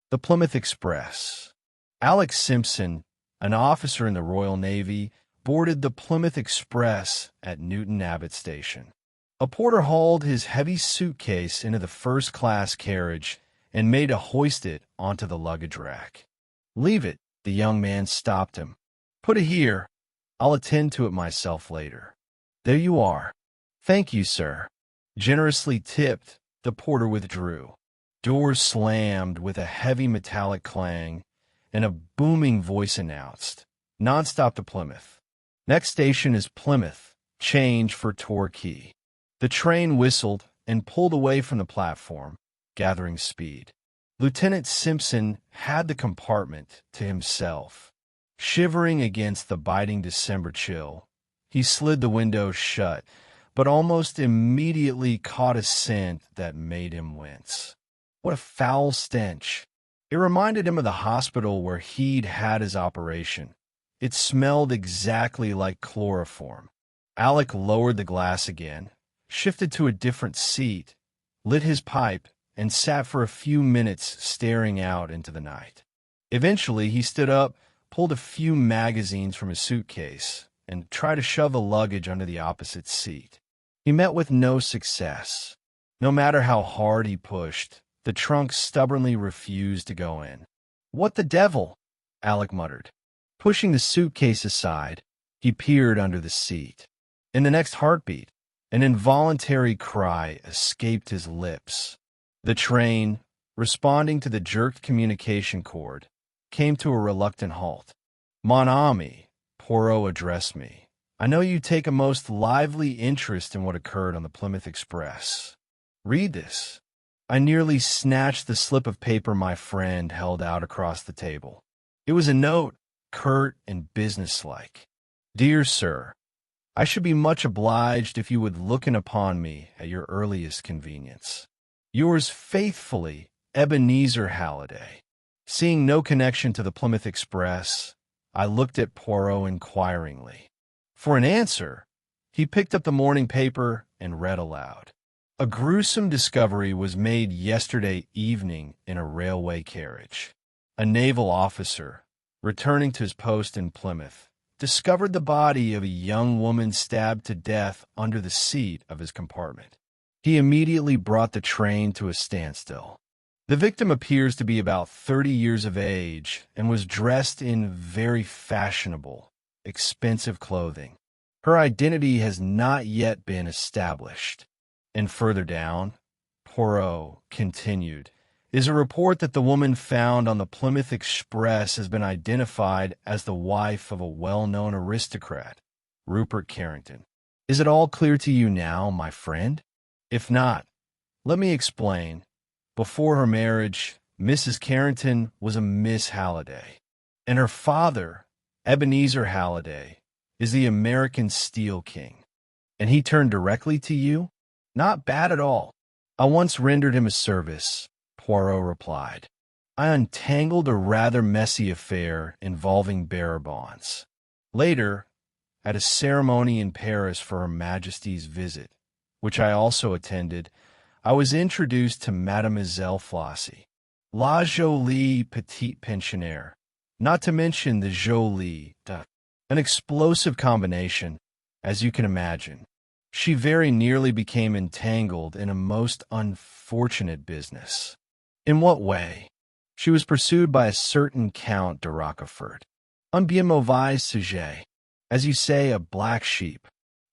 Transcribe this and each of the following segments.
The Plymouth Express. Alex Simpson, an officer in the Royal Navy, boarded the Plymouth Express at Newton Abbot Station. A porter hauled his heavy suitcase into the first-class carriage and made to hoist it onto the luggage rack. "Leave it," the young man stopped him. "Put it here. I'll attend to it myself later." "There you are." "Thank you, sir." Generously tipped, the porter withdrew. Doors slammed with a heavy metallic clang, and a booming voice announced, "Nonstop to Plymouth. Next station is Plymouth. Change for Torquay." The train whistled and pulled away from the platform, gathering speed. Lieutenant Simpson had the compartment to himself. Shivering against the biting December chill, he slid the window shut, but almost immediately caught a scent that made him wince. What a foul stench! It reminded him of the hospital where he'd had his operation. It smelled exactly like chloroform. Alec lowered the glass again, shifted to a different seat, lit his pipe, and sat for a few minutes staring out into the night. Eventually, he stood up, pulled a few magazines from his suitcase, and tried to shove the luggage under the opposite seat. He met with no success. No matter how hard he pushed, the trunk stubbornly refused to go in. "What the devil?" Alec muttered. Pushing the suitcase aside, he peered under the seat. In the next heartbeat, an involuntary cry escaped his lips. The train, responding to the jerked communication cord, came to a reluctant halt. "Mon ami," Poirot addressed me, "I know you take a most lively interest in what occurred on the Plymouth Express. Read this." I nearly snatched the slip of paper my friend held out across the table. It was a note, curt and businesslike. "Dear Sir, I should be much obliged if you would look in upon me at your earliest convenience. Yours faithfully, Ebenezer Halliday." Seeing no connection to the Plymouth Express, I looked at Poirot inquiringly. For an answer, he picked up the morning paper and read aloud. "A gruesome discovery was made yesterday evening in a railway carriage. A naval officer, returning to his post in Plymouth, discovered the body of a young woman stabbed to death under the seat of his compartment. He immediately brought the train to a standstill. The victim appears to be about 30 years of age and was dressed in very fashionable, expensive clothing. Her identity has not yet been established." And further down, Poirot continued, "is a report that the woman found on the Plymouth Express has been identified as the wife of a well-known aristocrat, Rupert Carrington. Is it all clear to you now, my friend? If not, let me explain. Before her marriage, Mrs. Carrington was a Miss Halliday, and her father, Ebenezer Halliday, is the American Steel King. And he turned directly to you? Not bad at all. I once rendered him a service," Poirot replied. "I untangled a rather messy affair involving bearer bonds. Later, at a ceremony in Paris for Her Majesty's visit, which I also attended, I was introduced to Mademoiselle Flossie, la jolie petite pensionnaire, not to mention the jolie duck. An explosive combination, as you can imagine. She very nearly became entangled in a most unfortunate business." "In what way?" "She was pursued by a certain Count de Rochefort. Un bien mauvais sujet. As you say, a black sheep.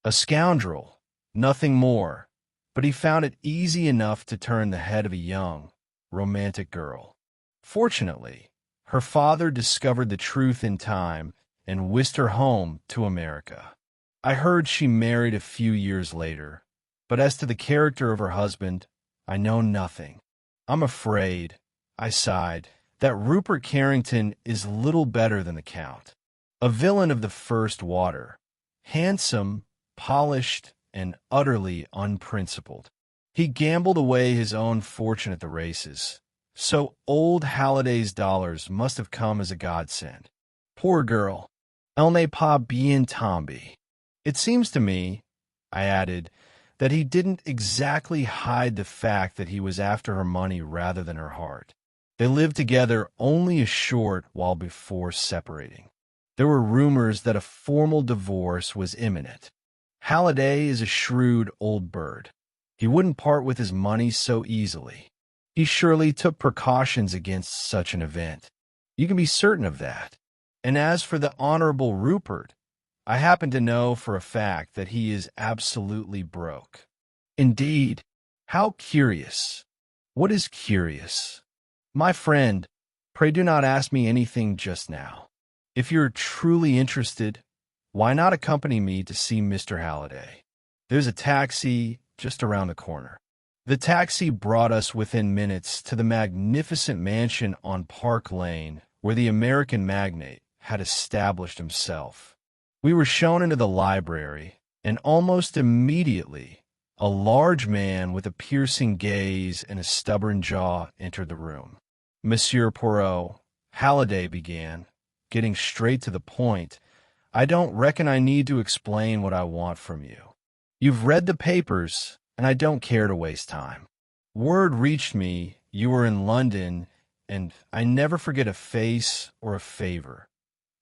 A scoundrel, nothing more, but he found it easy enough to turn the head of a young, romantic girl. Fortunately, her father discovered the truth in time and whisked her home to America. I heard she married a few years later, but as to the character of her husband, I know nothing. I'm afraid," I sighed, "that Rupert Carrington is little better than the Count. A villain of the first water, handsome, polished, and utterly unprincipled. He gambled away his own fortune at the races, so old Halliday's dollars must have come as a godsend. Poor girl, elle n'est pas bien tombée. It seems to me," I added, "that he didn't exactly hide the fact that he was after her money rather than her heart. They lived together only a short while before separating. There were rumors that a formal divorce was imminent. Halliday is a shrewd old bird. He wouldn't part with his money so easily. He surely took precautions against such an event. You can be certain of that. And as for the Honorable Rupert, I happen to know for a fact that he is absolutely broke. Indeed, how curious. What is curious? My friend, pray do not ask me anything just now. If you're truly interested, why not accompany me to see Mr. Halliday? There's a taxi just around the corner. The taxi brought us within minutes to the magnificent mansion on Park Lane where the American magnate had established himself. We were shown into the library, and almost immediately, a large man with a piercing gaze and a stubborn jaw entered the room. Monsieur Poirot, Halliday began, getting straight to the point. I don't reckon I need to explain what I want from you. You've read the papers, and I don't care to waste time. Word reached me you were in London, and I never forget a face or a favor.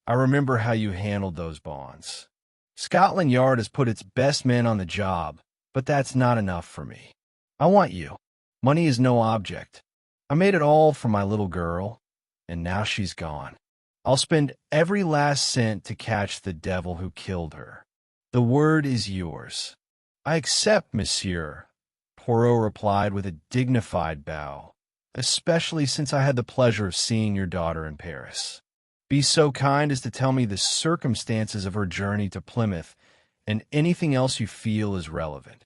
I remember how you handled those bonds. Scotland Yard has put its best men on the job, but that's not enough for me. I want you. Money is no object. I made it all for my little girl, and now she's gone. I'll spend every last cent to catch the devil who killed her. The word is yours. I accept, monsieur, Poirot replied with a dignified bow, especially since I had the pleasure of seeing your daughter in Paris. Be so kind as to tell me the circumstances of her journey to Plymouth and anything else you feel is relevant.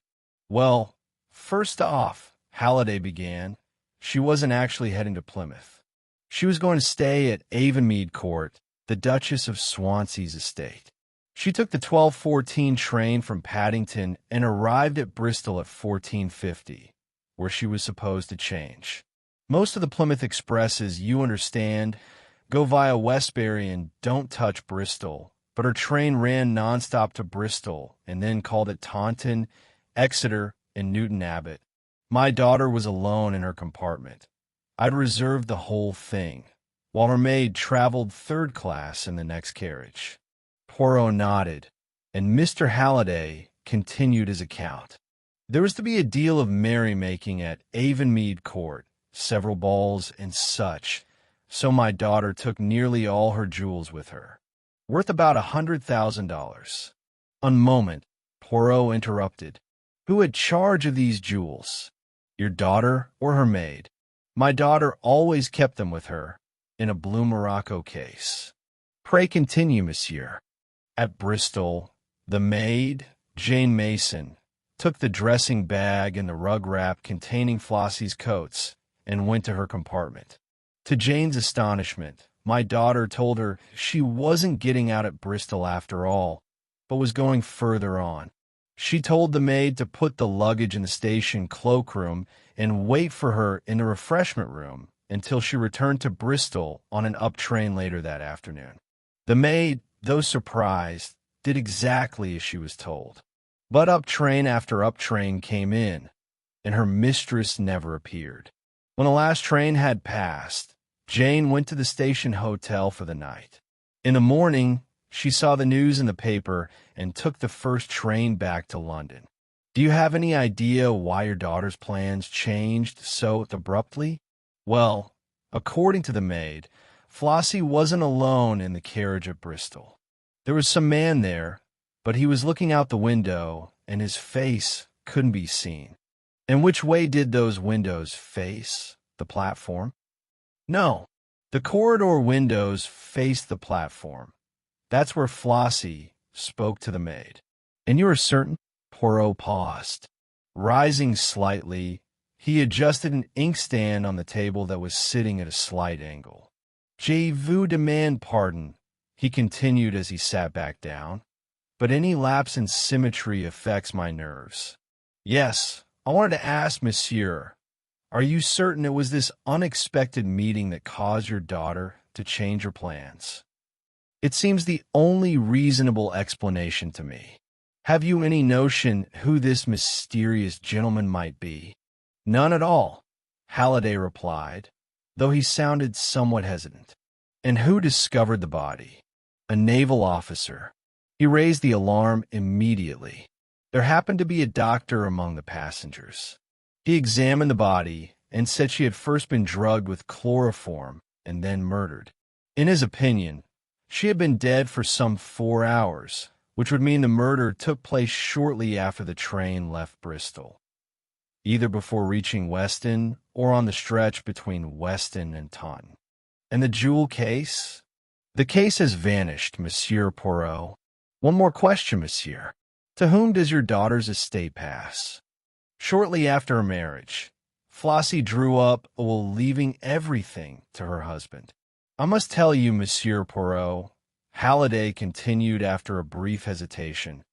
Well, first off, Halliday began, she wasn't actually heading to Plymouth. She was going to stay at Avonmead Court, the Duchess of Swansea's estate. She took the 12:14 train from Paddington and arrived at Bristol at 14:50, where she was supposed to change. Most of the Plymouth Expresses, you understand, go via Westbury and don't touch Bristol, but her train ran nonstop to Bristol and then called at Taunton, Exeter, and Newton Abbot. My daughter was alone in her compartment. I'd reserved the whole thing, while her maid traveled third class in the next carriage. Poirot nodded, and Mr. Halliday continued his account. There was to be a deal of merrymaking at Avonmead Court, several balls and such, so my daughter took nearly all her jewels with her, worth about $100,000. A moment, Poirot interrupted. Who had charge of these jewels? Your daughter or her maid? My daughter always kept them with her, in a blue morocco case. Pray continue, monsieur. At Bristol, the maid, Jane Mason, took the dressing bag and the rug wrap containing Flossie's coats and went to her compartment. To Jane's astonishment, my daughter told her she wasn't getting out at Bristol after all, but was going further on. She told the maid to put the luggage in the station cloakroom and wait for her in the refreshment room until she returned to Bristol on an up train later that afternoon. The maid, though surprised, did exactly as she was told. But up train after up train came in, and her mistress never appeared. When the last train had passed, Jane went to the station hotel for the night. In the morning, she saw the news in the paper and took the first train back to London. Do you have any idea why your daughter's plans changed so abruptly? Well, according to the maid, Flossie wasn't alone in the carriage at Bristol. There was some man there, but he was looking out the window, and his face couldn't be seen. And which way did those windows face? The platform? No, the corridor windows faced the platform. That's where Flossie spoke to the maid. And you are certain? Poirot paused. Rising slightly, he adjusted an inkstand on the table that was sitting at a slight angle. Je vous demande pardon, he continued as he sat back down, but any lapse in symmetry affects my nerves. Yes, I wanted to ask monsieur, are you certain it was this unexpected meeting that caused your daughter to change her plans? It seems the only reasonable explanation to me. Have you any notion who this mysterious gentleman might be? None at all, Halliday replied, though he sounded somewhat hesitant. And who discovered the body? A naval officer. He raised the alarm immediately. There happened to be a doctor among the passengers. He examined the body and said she had first been drugged with chloroform and then murdered. In his opinion, she had been dead for some 4 hours, which would mean the murder took place shortly after the train left Bristol, either before reaching Weston or on the stretch between Weston and Taunton. And the jewel case? The case has vanished, Monsieur Poirot. One more question, monsieur. To whom does your daughter's estate pass? Shortly after her marriage, Flossie drew up a will leaving everything to her husband. I must tell you, Monsieur Poirot, Halliday continued after a brief hesitation,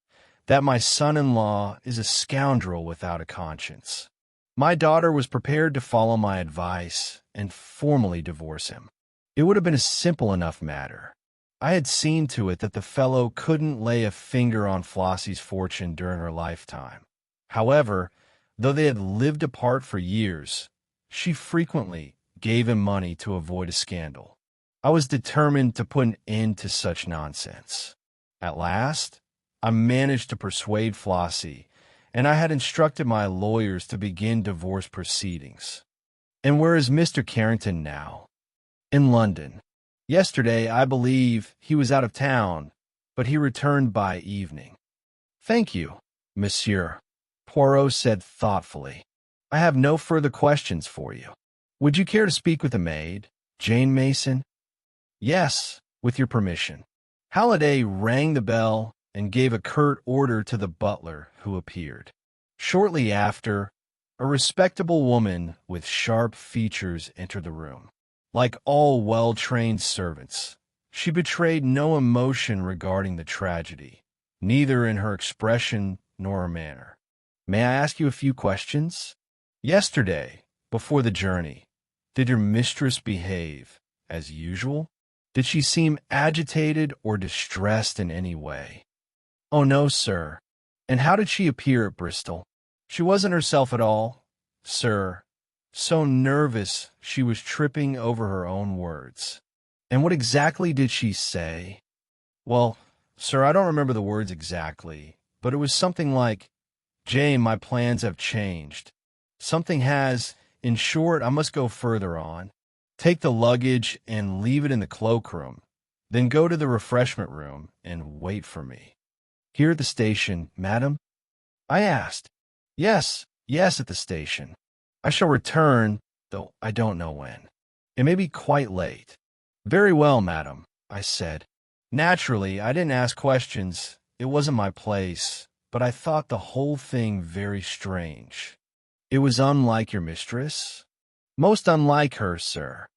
that my son-in-law is a scoundrel without a conscience. My daughter was prepared to follow my advice and formally divorce him. It would have been a simple enough matter. I had seen to it that the fellow couldn't lay a finger on Flossie's fortune during her lifetime. However, though they had lived apart for years, she frequently gave him money to avoid a scandal. I was determined to put an end to such nonsense. At last, I managed to persuade Flossie, and I had instructed my lawyers to begin divorce proceedings. And where is Mr. Carrington now? In London. Yesterday, I believe, he was out of town, but he returned by evening. Thank you, monsieur, Poirot said thoughtfully. I have no further questions for you. Would you care to speak with the maid, Jane Mason? Yes, with your permission. Halliday rang the bell and gave a curt order to the butler, who appeared. Shortly after, a respectable woman with sharp features entered the room. Like all well-trained servants, she betrayed no emotion regarding the tragedy, neither in her expression nor her manner. May I ask you a few questions? Yesterday, before the journey, did your mistress behave as usual? Did she seem agitated or distressed in any way? Oh, no, sir. And how did she appear at Bristol? She wasn't herself at all, sir. So nervous she was tripping over her own words. And what exactly did she say? Well, sir, I don't remember the words exactly, but it was something like, Jane, my plans have changed. Something has, in short, I must go further on. Take the luggage and leave it in the cloakroom, then go to the refreshment room and wait for me. Here at the station, madam? I asked. Yes, at the station. I shall return, though I don't know when. It may be quite late. Very well, madam, I said. Naturally, I didn't ask questions. It wasn't my place, but I thought the whole thing very strange. It was unlike your mistress? Most unlike her, sir.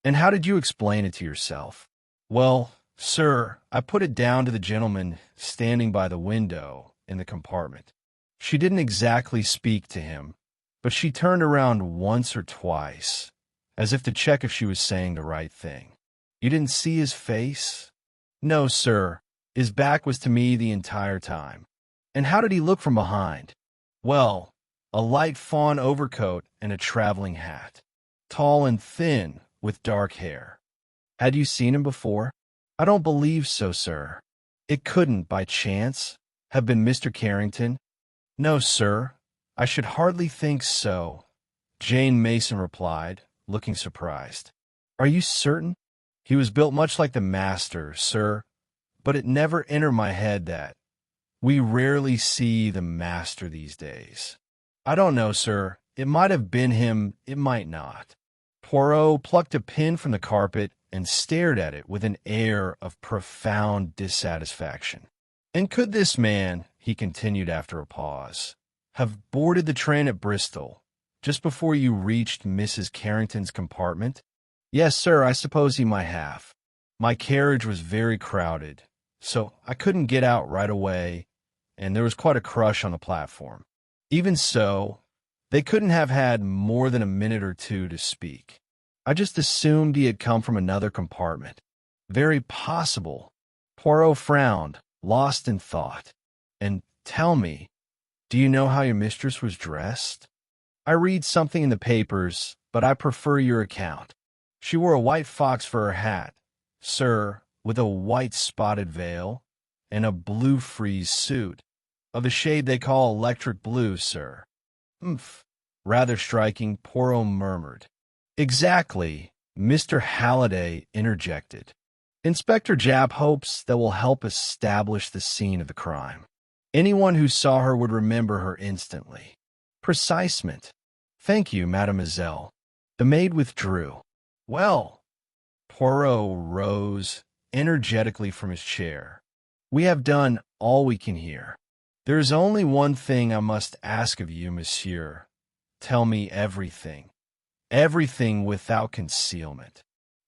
And how did you explain it to yourself? Well, sir, I put it down to the gentleman standing by the window in the compartment. She didn't exactly speak to him, but she turned around once or twice, as if to check if she was saying the right thing. You didn't see his face? No, sir. His back was to me the entire time. And how did he look from behind? Well, a light fawn overcoat and a traveling hat. Tall and thin, with dark hair. Had you seen him before? I don't believe so, sir. It couldn't, by chance, have been Mr. Carrington? No, sir. I should hardly think so, Jane Mason replied, looking surprised. Are you certain? He was built much like the master, sir, but it never entered my head that we rarely see the master these days. I don't know, sir. It might have been him, it might not. Poirot plucked a pin from the carpet and stared at it with an air of profound dissatisfaction. And could this man, he continued after a pause, have boarded the train at Bristol just before you reached Mrs. Carrington's compartment? Yes, sir, I suppose he might have. My carriage was very crowded, so I couldn't get out right away, and there was quite a crush on the platform. Even so, they couldn't have had more than a minute or two to speak. I just assumed he had come from another compartment. Very possible. Poirot frowned, lost in thought. And tell me, do you know how your mistress was dressed? I read something in the papers, but I prefer your account. She wore a white fox for her hat, sir, with a white spotted veil, and a blue frieze suit, of the shade they call electric blue, sir. Humph, rather striking, Poirot murmured. Exactly, Mr. Halliday interjected. Inspector Japp hopes that will help establish the scene of the crime. Anyone who saw her would remember her instantly. Precisement. Thank you, mademoiselle. The maid withdrew. Well, Poirot rose energetically from his chair. We have done all we can here. There is only one thing I must ask of you, monsieur. Tell me everything. Everything without concealment.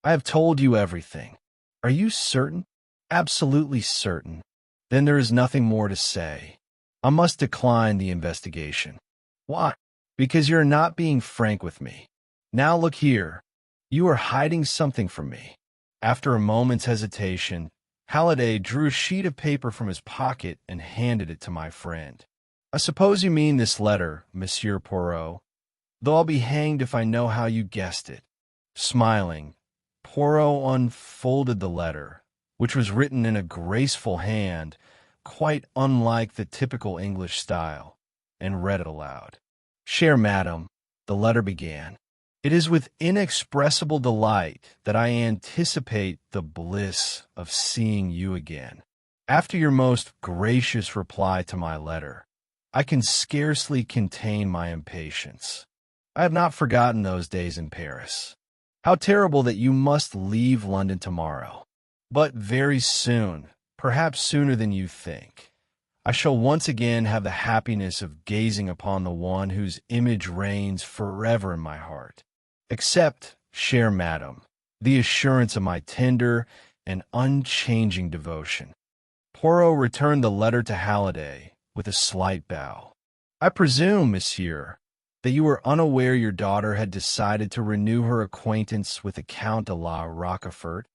I have told you everything. Are you certain? Absolutely certain. Then there is nothing more to say. I must decline the investigation. Why? Because you're not being frank with me. Now look here. You are hiding something from me. After a moment's hesitation, Halliday drew a sheet of paper from his pocket and handed it to my friend. I suppose you mean this letter, Monsieur Poirot, though I'll be hanged if I know how you guessed it. Smiling, Poirot unfolded the letter, which was written in a graceful hand, quite unlike the typical English style, and read it aloud. Cher madam, the letter began. It is with inexpressible delight that I anticipate the bliss of seeing you again. After your most gracious reply to my letter, I can scarcely contain my impatience. I have not forgotten those days in Paris. How terrible that you must leave London tomorrow. But very soon, perhaps sooner than you think, I shall once again have the happiness of gazing upon the one whose image reigns forever in my heart. Accept, cher madam, the assurance of my tender and unchanging devotion. Poirot returned the letter to Halliday with a slight bow. I presume, monsieur, that you were unaware your daughter had decided to renew her acquaintance with the Count de la Rochefort.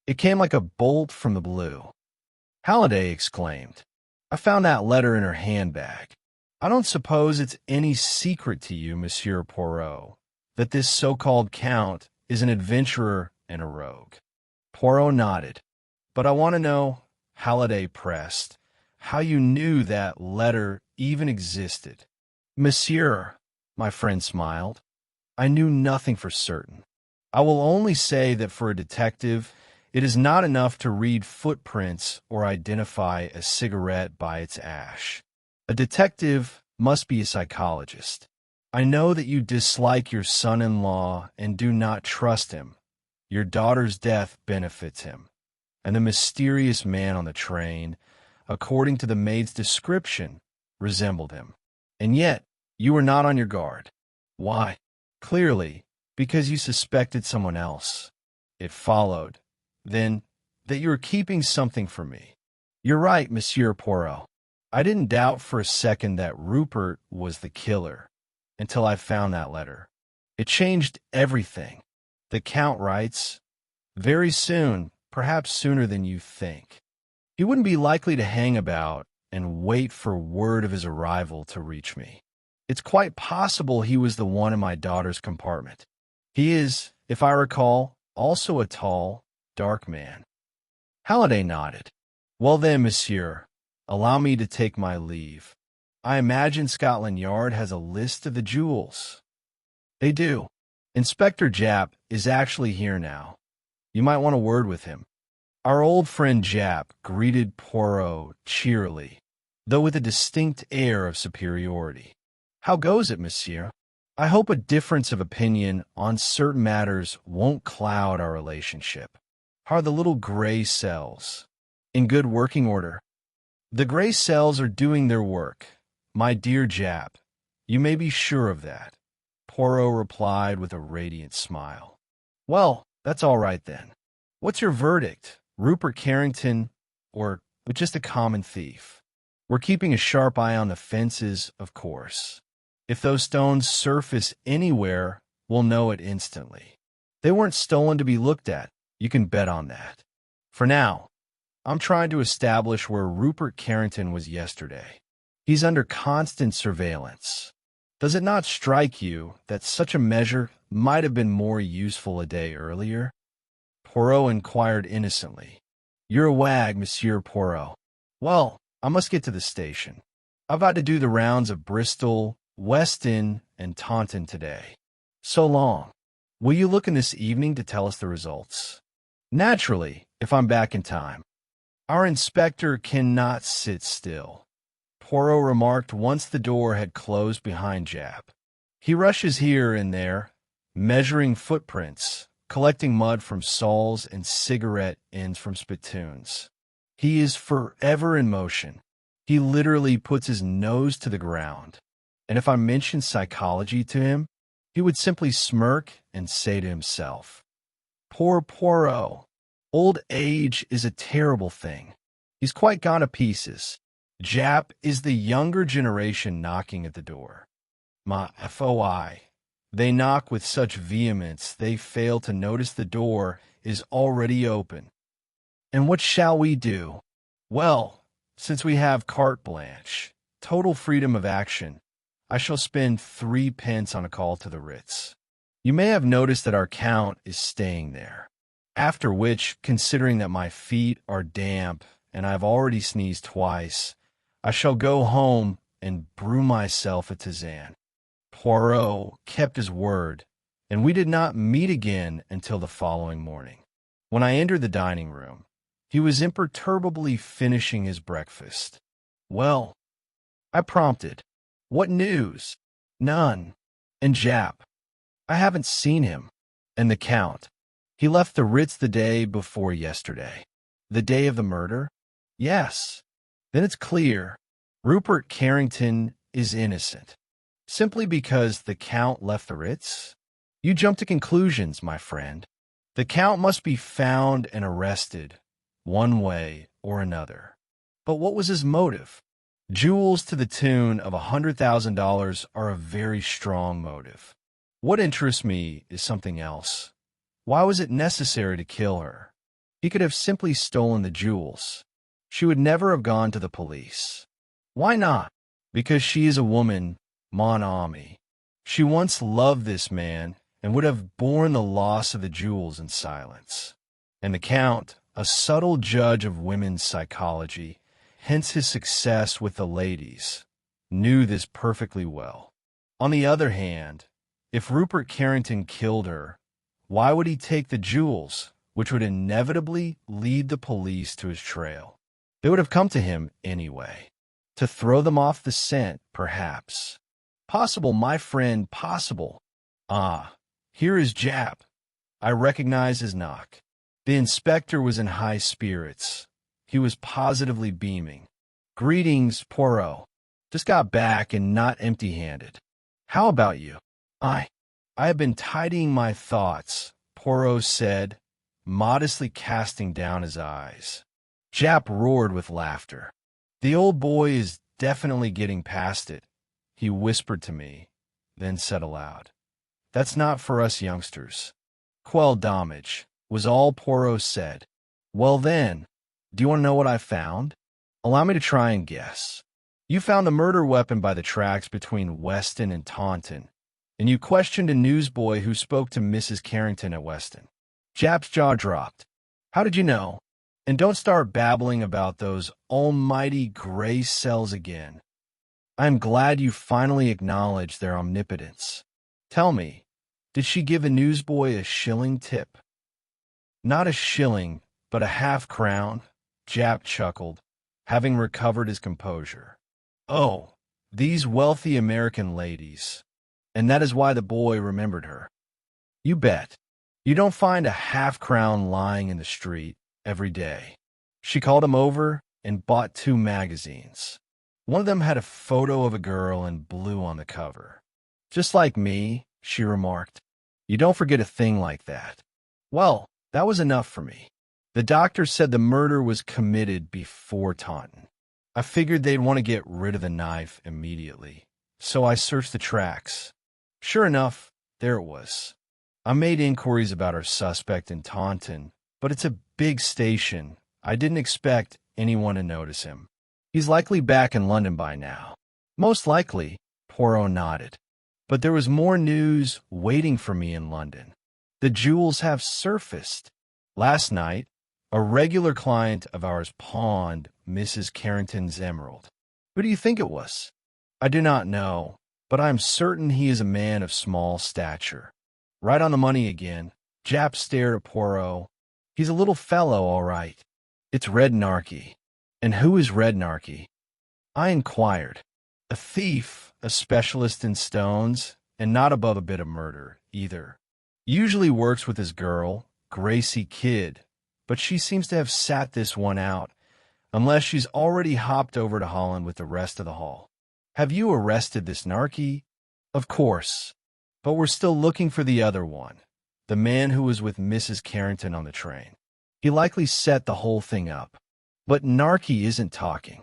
It came like a bolt from the blue. Halliday exclaimed, I found that letter in her handbag. I don't suppose it's any secret to you, Monsieur Poirot, that this so-called Count is an adventurer and a rogue. Poirot nodded. But I want to know, Halliday pressed, how you knew that letter even existed. Monsieur, my friend smiled, I knew nothing for certain. I will only say that for a detective, it is not enough to read footprints or identify a cigarette by its ash. A detective must be a psychologist. I know that you dislike your son-in-law and do not trust him. Your daughter's death benefits him. And the mysterious man on the train, according to the maid's description, resembled him. And yet, you were not on your guard. Why? Clearly, because you suspected someone else. It followed, then, that you were keeping something from me. You're right, Monsieur Poirot. I didn't doubt for a second that Rupert was the killer, until I found that letter. It changed everything. The Count writes, very soon, perhaps sooner than you think. He wouldn't be likely to hang about and wait for word of his arrival to reach me. It's quite possible he was the one in my daughter's compartment. He is, if I recall, also a tall, dark man. Halliday nodded. Well then, monsieur, allow me to take my leave. I imagine Scotland Yard has a list of the jewels. They do. Inspector Japp is actually here now. You might want a word with him. Our old friend Japp greeted Poirot cheerily, though with a distinct air of superiority. How goes it, monsieur? I hope a difference of opinion on certain matters won't cloud our relationship. How are the little gray cells? In good working order. The gray cells are doing their work, my dear Japp. You may be sure of that. Poirot replied with a radiant smile. Well, that's all right then. What's your verdict? Rupert Carrington, or just a common thief? We're keeping a sharp eye on the fences, of course. If those stones surface anywhere, we'll know it instantly. They weren't stolen to be looked at. You can bet on that. For now, I'm trying to establish where Rupert Carrington was yesterday. He's under constant surveillance. Does it not strike you that such a measure might have been more useful a day earlier? Poirot inquired innocently. You're a wag, Monsieur Poirot. Well, I must get to the station. I've got to do the rounds of Bristol, Weston, and Taunton today. So long. Will you look in this evening to tell us the results? Naturally, if I'm back in time. Our inspector cannot sit still, Poirot remarked once the door had closed behind Japp. He rushes here and there, measuring footprints, collecting mud from soles and cigarette ends from spittoons. He is forever in motion. He literally puts his nose to the ground. And if I mentioned psychology to him, he would simply smirk and say to himself, Poor Poirot. Old age is a terrible thing. He's quite gone to pieces. Japp is the younger generation knocking at the door. My FOI. They knock with such vehemence they fail to notice the door is already open. And what shall we do? Well, since we have carte blanche, total freedom of action, I shall spend 3 pence on a call to the Ritz. You may have noticed that our Count is staying there. After which, considering that my feet are damp and I've already sneezed twice, I shall go home and brew myself a tisane. Poirot kept his word, and we did not meet again until the following morning. When I entered the dining room, he was imperturbably finishing his breakfast. Well, I prompted. What news? None. And Japp? I haven't seen him. And the Count? He left the Ritz the day before yesterday. The day of the murder? Yes. Then it's clear. Rupert Carrington is innocent. Simply because the Count left the Ritz? You jump to conclusions, my friend. The Count must be found and arrested, one way or another. But what was his motive? Jewels to the tune of $100,000 are a very strong motive. What interests me is something else. Why was it necessary to kill her? He could have simply stolen the jewels. She would never have gone to the police. Why not? Because she is a woman, mon ami. She once loved this man and would have borne the loss of the jewels in silence. And the Count, a subtle judge of women's psychology, hence his success with the ladies, knew this perfectly well. On the other hand, if Rupert Carrington killed her, why would he take the jewels, which would inevitably lead the police to his trail? They would have come to him anyway. To throw them off the scent, perhaps. Possible, my friend, possible. Ah, here is Japp. I recognize his knock. The inspector was in high spirits. He was positively beaming. Greetings, Poirot. Just got back and not empty-handed. How about you? I have been tidying my thoughts, Poirot said, modestly casting down his eyes. Japp roared with laughter. The old boy is definitely getting past it, he whispered to me, then said aloud. That's not for us youngsters. Quel damage, was all Poirot said. Well then, do you want to know what I found? Allow me to try and guess. You found the murder weapon by the tracks between Weston and Taunton, and you questioned a newsboy who spoke to Mrs. Carrington at Weston. Japp's jaw dropped. How did you know? And don't start babbling about those almighty gray cells again. I am glad you finally acknowledged their omnipotence. Tell me, did she give a newsboy a shilling tip? Not a shilling, but a half-crown, Japp chuckled, having recovered his composure. Oh, these wealthy American ladies. And that is why the boy remembered her. You bet. You don't find a half-crown lying in the street every day. She called him over and bought 2 magazines. One of them had a photo of a girl in blue on the cover. Just like me, she remarked. You don't forget a thing like that. Well, that was enough for me. The doctor said the murder was committed before Taunton. I figured they'd want to get rid of the knife immediately, so I searched the tracks. Sure enough, there it was. I made inquiries about our suspect in Taunton, but it's a big station. I didn't expect anyone to notice him. He's likely back in London by now. Most likely, Poirot nodded. But there was more news waiting for me in London. The jewels have surfaced. Last night, a regular client of ours pawned Mrs. Carrington's emerald. Who do you think it was? I do not know, but I am certain he is a man of small stature. Right on the money again. Japp stared at Poirot. He's a little fellow, all right. It's Red Narky. And who is Red Narky? I inquired. A thief, a specialist in stones, and not above a bit of murder, either. Usually works with his girl, Gracie Kidd, but she seems to have sat this one out, unless she's already hopped over to Holland with the rest of the haul. Have you arrested this Narky? Of course, but we're still looking for the other one, the man who was with Mrs. Carrington on the train. He likely set the whole thing up. But Narky isn't talking.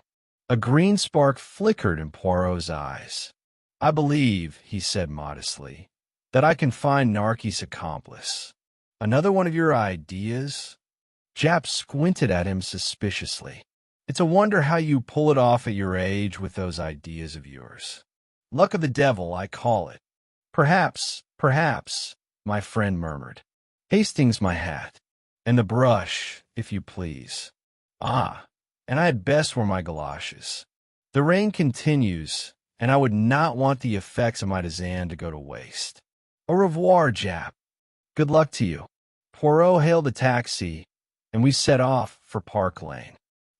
A green spark flickered in Poirot's eyes. I believe, he said modestly, that I can find Narky's accomplice. Another one of your ideas? Japp squinted at him suspiciously. It's a wonder how you pull it off at your age with those ideas of yours. Luck of the devil, I call it. Perhaps, my friend murmured. Hastings my hat. And the brush, if you please. Ah, and I had best wear my galoshes. The rain continues, and I would not want the effects of my design to go to waste. Au revoir, Japp. Good luck to you. Poirot hailed a taxi, and we set off for Park Lane.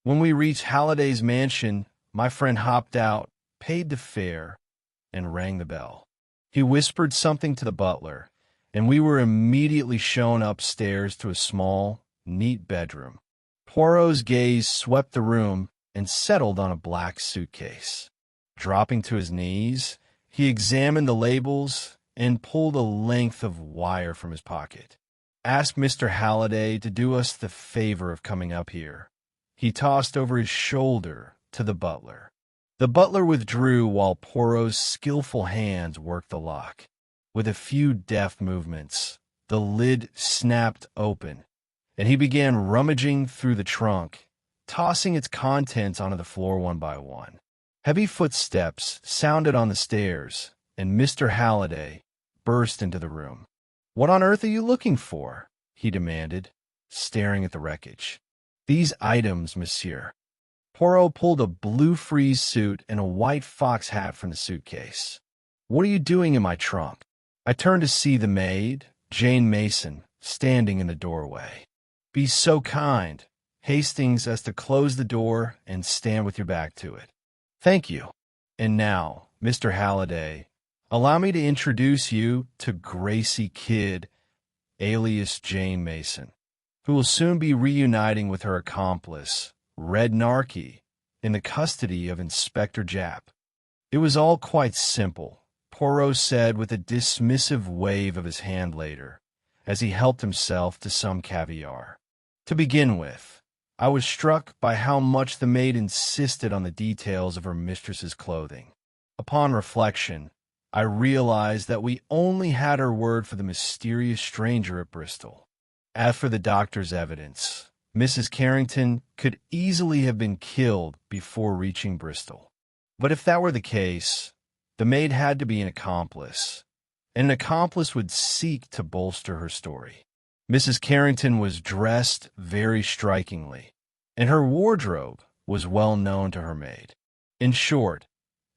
When we reached Halliday's mansion, my friend hopped out, paid the fare, and rang the bell. He whispered something to the butler, and we were immediately shown upstairs to a small, neat bedroom. Poirot's gaze swept the room and settled on a black suitcase. Dropping to his knees, he examined the labels and pulled a length of wire from his pocket. Ask Mr. Halliday to do us the favor of coming up here. He tossed over his shoulder to the butler. The butler withdrew while Poirot's skillful hands worked the lock. With a few deft movements, the lid snapped open, and he began rummaging through the trunk, tossing its contents onto the floor one by one. Heavy footsteps sounded on the stairs, and Mr. Halliday burst into the room. "What on earth are you looking for?" he demanded, staring at the wreckage. "These items, monsieur." Poirot pulled a blue frieze suit and a white fox hat from the suitcase. "What are you doing in my trunk?" I turned to see the maid, Jane Mason, standing in the doorway. "Be so kind, Hastings, as to close the door and stand with your back to it." "Thank you. And now, Mr. Halliday, allow me to introduce you to Gracie Kidd, alias Jane Mason, who will soon be reuniting with her accomplice, Red Narky, in the custody of Inspector Japp." It was all quite simple, Poirot said with a dismissive wave of his hand later, as he helped himself to some caviar. To begin with, I was struck by how much the maid insisted on the details of her mistress's clothing. Upon reflection, I realized that we only had her word for the mysterious stranger at Bristol. As for the doctor's evidence, Mrs. Carrington could easily have been killed before reaching Bristol. But if that were the case, the maid had to be an accomplice, and an accomplice would seek to bolster her story. Mrs. Carrington was dressed very strikingly, and her wardrobe was well known to her maid. In short,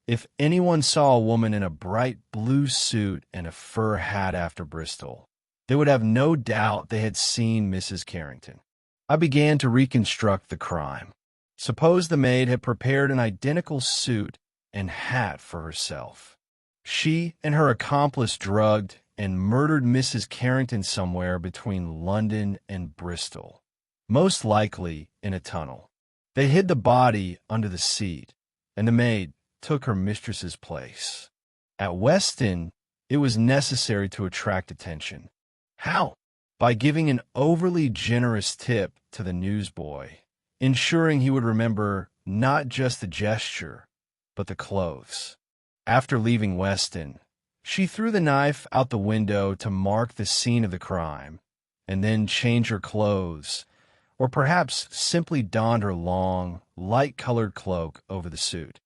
if anyone saw a woman in a bright blue suit and a fur hat after Bristol, they would have no doubt they had seen Mrs. Carrington. I began to reconstruct the crime. Suppose the maid had prepared an identical suit and hat for herself. She and her accomplice drugged and murdered Mrs. Carrington somewhere between London and Bristol, most likely in a tunnel. They hid the body under the seat, and the maid took her mistress's place. At Weston, it was necessary to attract attention. How? By giving an overly generous tip to the newsboy, ensuring he would remember not just the gesture, but the clothes. After leaving Weston, she threw the knife out the window to mark the scene of the crime, and then change her clothes, or perhaps simply donned her long, light-colored cloak over the suit.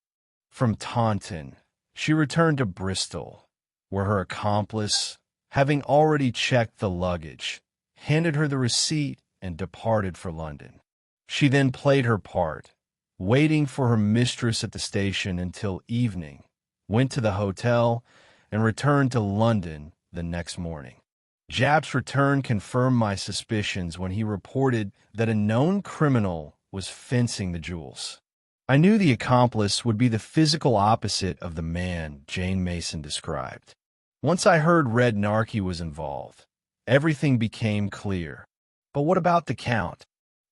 From Taunton, she returned to Bristol, where her accomplice, having already checked the luggage, handed her the receipt and departed for London. She then played her part, waiting for her mistress at the station until evening, went to the hotel, and returned to London the next morning. Japp's return confirmed my suspicions when he reported that a known criminal was fencing the jewels. I knew the accomplice would be the physical opposite of the man Jane Mason described. Once I heard Red Narky was involved, everything became clear. But what about the Count?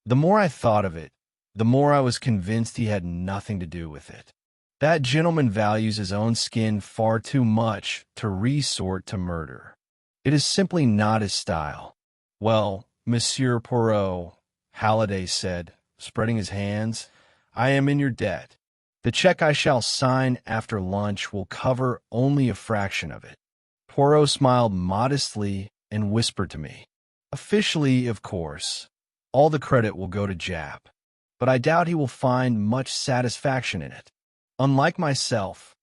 The more I thought of it, the more I was convinced he had nothing to do with it. That gentleman values his own skin far too much to resort to murder. It is simply not his style. Well, Monsieur Poirot, Halliday said, spreading his hands, I am in your debt. The check I shall sign after lunch will cover only a fraction of it. Poirot smiled modestly and whispered to me, officially, of course, all the credit will go to Japp, but I doubt he will find much satisfaction in it. Unlike myself,